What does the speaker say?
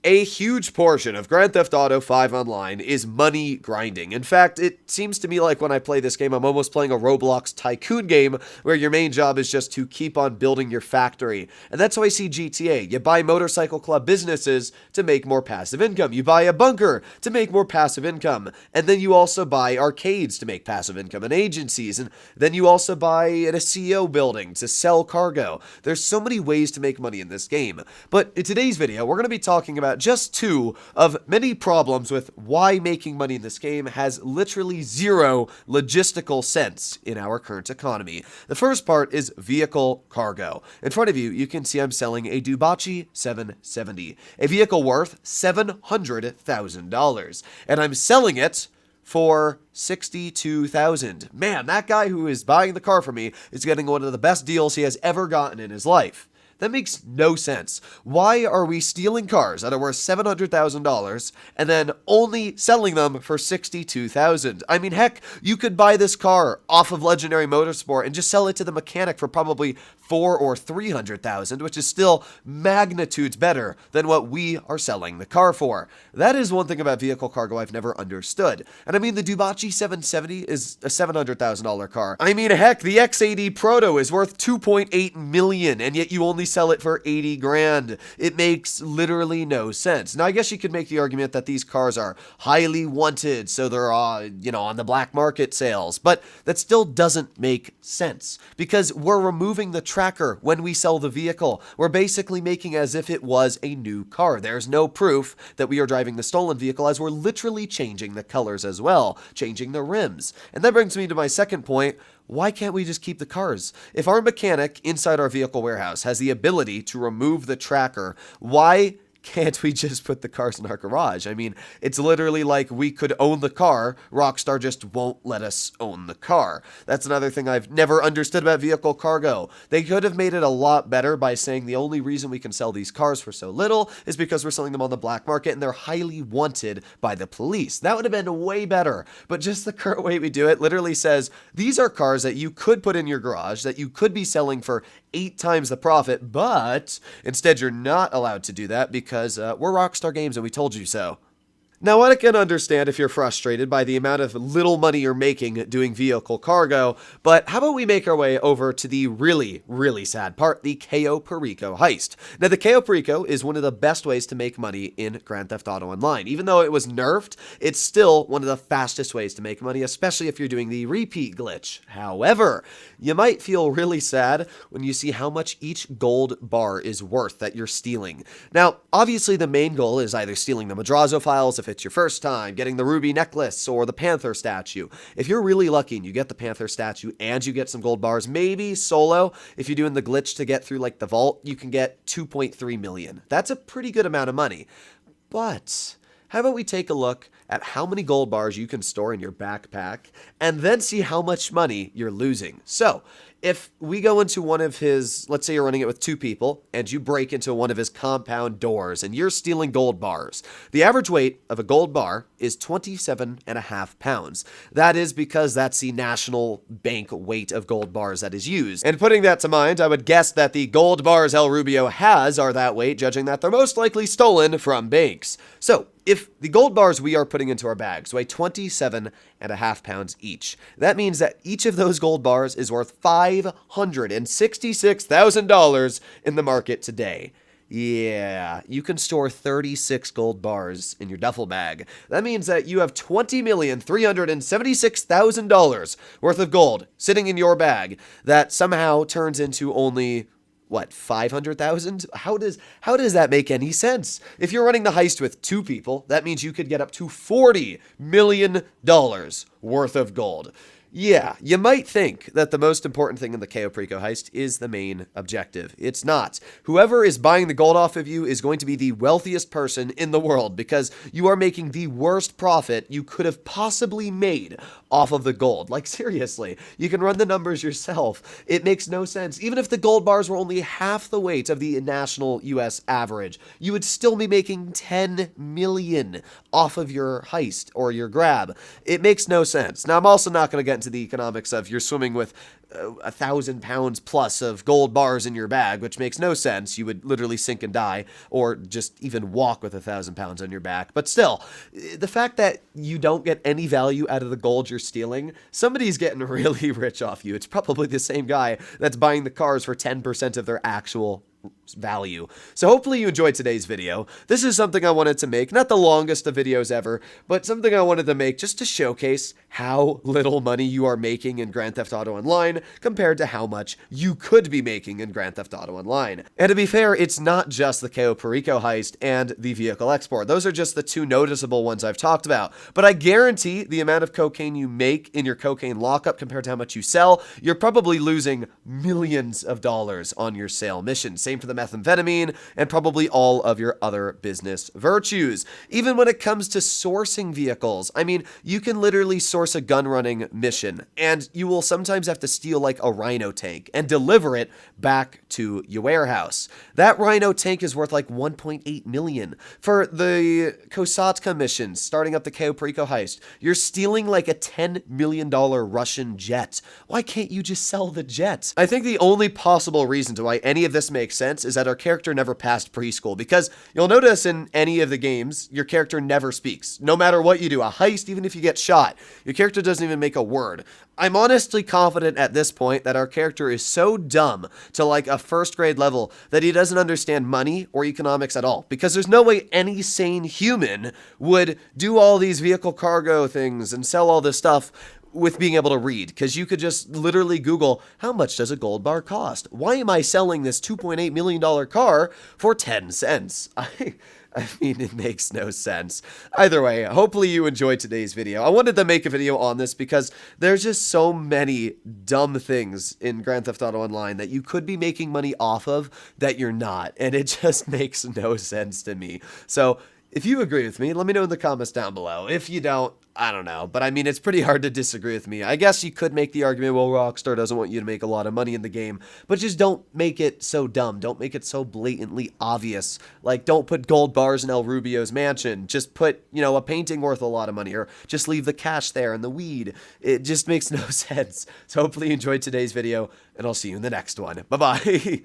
A huge portion of Grand Theft Auto 5 Online is money grinding. In fact, it seems to me like when I play this game, I'm almost playing a Roblox tycoon game where your main job is just to keep on building your factory. And that's how I see GTA. You buy motorcycle club businesses to make more passive income. You buy a bunker to make more passive income. And then you also buy arcades to make passive income and agencies. And then you also buy a CEO building to sell cargo. There's so many ways to make money in this game. But in today's video, we're going to be talking about just two of many problems with why making money in this game has literally zero logistical sense in our current economy. The first part is vehicle cargo. In front of you, you can see I'm selling a Dubachi 770, a vehicle worth $700,000, and I'm selling it for $62,000. Man, that guy who is buying the car from me is getting one of the best deals he has ever gotten in his life. That makes no sense. Why are we stealing cars that are worth $700,000 and then only selling them for $62,000? I mean, heck, you could buy this car off of Legendary Motorsport and just sell it to the mechanic for probably $400,000 or $300,000, which is still magnitudes better than what we are selling the car for. That is one thing about vehicle cargo I've never understood. And I mean, the Dubachi 770 is a $700,000 car. I mean, heck, the X80 Proto is worth $2.8 million, and yet you only sell it for 80 grand. It makes literally no sense. Now, I guess you could make the argument that these cars are highly wanted, so they're, on the black market sales, but that still doesn't make sense because we're removing the tracker when we sell the vehicle. We're basically making as if it was a new car. There's no proof that we are driving the stolen vehicle as we're literally changing the colors as well, changing the rims. And that brings me to my second point. Why can't we just keep the cars? If our mechanic inside our vehicle warehouse has the ability to remove the tracker, why can't we just put the cars in our garage? I mean, it's literally like we could own the car. Rockstar just won't let us own the car. That's another thing I've never understood about vehicle cargo. They could have made it a lot better by saying the only reason we can sell these cars for so little is because we're selling them on the black market and they're highly wanted by the police. That would have been way better. But just the current way we do it literally says these are cars that you could put in your garage, that you could be selling for 8 times the profit, but instead you're not allowed to do that because we're Rockstar Games and we told you so. Now, I can understand if you're frustrated by the amount of little money you're making doing vehicle cargo, but how about we make our way over to the really, really sad part, the Cayo Perico heist. Now, the Cayo Perico is one of the best ways to make money in Grand Theft Auto Online. Even though it was nerfed, it's still one of the fastest ways to make money, especially if you're doing the repeat glitch. However, you might feel really sad when you see how much each gold bar is worth that you're stealing. Now, obviously, the main goal is either stealing the Madrazo files if it's your first time, getting the ruby necklace or the panther statue. If you're really lucky and you get the panther statue and you get some gold bars, maybe solo, if you're doing the glitch to get through like the vault, you can get 2.3 million. That's a pretty good amount of money. But how about we take a look at how many gold bars you can store in your backpack and then see how much money you're losing. So, if we go into one of his, let's say you're running it with 2 people, and you break into one of his compound doors, and you're stealing gold bars. The average weight of a gold bar is 27.5 pounds. That is because that's the national bank weight of gold bars that is used. And putting that to mind, I would guess that the gold bars El Rubio has are that weight, judging that they're most likely stolen from banks. So, if the gold bars we are putting into our bags weigh 27.5 pounds each, that means that each of those gold bars is worth $566,000 in the market today. Yeah, you can store 36 gold bars in your duffel bag. That means that you have $20,376,000 worth of gold sitting in your bag that somehow turns into only what, 500,000? How does that make any sense? If you're running the heist with 2 people, that means you could get up to $40 million worth of gold. Yeah, you might think that the most important thing in the Cayo Perico heist is the main objective. It's not. Whoever is buying the gold off of you is going to be the wealthiest person in the world because you are making the worst profit you could have possibly made off of the gold. Like, seriously, you can run the numbers yourself. It makes no sense. Even if the gold bars were only half the weight of the national US average, you would still be making 10 million off of your heist or your grab. It makes no sense. Now, I'm also not going to get into into the economics of you're swimming with 1,000 pounds plus of gold bars in your bag, which makes no sense. You would literally sink and die, or just even walk with 1,000 pounds on your back. But still, the fact that you don't get any value out of the gold you're stealing, somebody's getting really rich off you. It's probably the same guy that's buying the cars for 10% of their actual value. So hopefully you enjoyed today's video. This is something I wanted to make, not the longest of videos ever, but something I wanted to make just to showcase how little money you are making in Grand Theft Auto Online compared to how much you could be making in Grand Theft Auto Online. And to be fair, it's not just the Cayo Perico heist and the vehicle export. Those are just the two noticeable ones I've talked about. But I guarantee the amount of cocaine you make in your cocaine lockup compared to how much you sell, you're probably losing millions of dollars on your sale mission. Same for the methamphetamine and probably all of your other business virtues. Even when it comes to sourcing vehicles, I mean, you can literally source a gun running mission and you will sometimes have to steal like a Rhino tank and deliver it back to your warehouse. That Rhino tank is worth like 1.8 million. For the Kosatka mission, starting up the Cayo Perico heist, you're stealing like a $10 million Russian jet. Why can't you just sell the jet? I think the only possible reason to why any of this makes sense is that our character never passed preschool, because you'll notice in any of the games, your character never speaks. No matter what you do, a heist, even if you get shot, your character doesn't even make a word. I'm honestly confident at this point that our character is so dumb to like a first grade level that he doesn't understand money or economics at all, because there's no way any sane human would do all these vehicle cargo things and sell all this stuff with being able to read, because you could just literally Google, how much does a gold bar cost? Why am I selling this $2.8 million car for 10 cents? I mean, it makes no sense. Either way, hopefully you enjoyed today's video. I wanted to make a video on this because there's just so many dumb things in Grand Theft Auto Online that you could be making money off of that you're not, and it just makes no sense to me. So if you agree with me, let me know in the comments down below. If you don't, I don't know. But I mean, it's pretty hard to disagree with me. I guess you could make the argument, well, Rockstar doesn't want you to make a lot of money in the game, but just don't make it so dumb. Don't make it so blatantly obvious. Like, don't put gold bars in El Rubio's mansion. Just put, you know, a painting worth a lot of money, or just leave the cash there and the weed. It just makes no sense. So hopefully you enjoyed today's video, and I'll see you in the next one. Bye-bye.